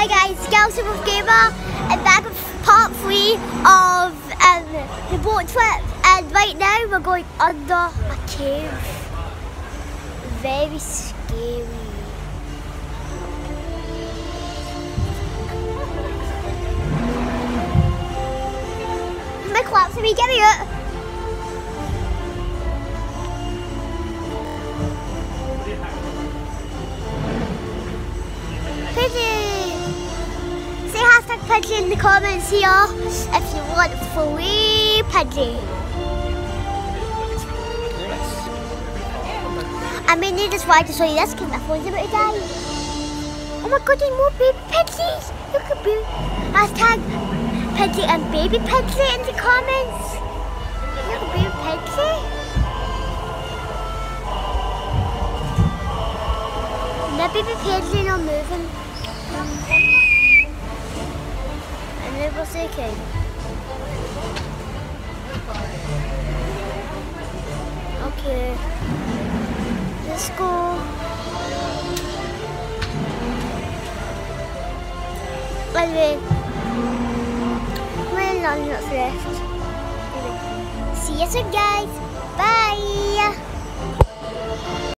Hi guys, Skeleton with Gamer, and back with part 3 of the boat trip. And right now we're going under a cave. Very scary. My claps for me, get me out. Say hashtag Pidgey in the comments here if you want free Pidgey. I may need this ride to show you this because my phone's about to die. Oh my god, there's more baby Pidgeys. Look at baby. Hashtag Pidgey and baby Pidgey in the comments. Look at baby Pidgey. The baby Pidgey not moving. And then we'll say okay. Okay. Let's go. Anyway, we're not left. See you soon, guys. Bye.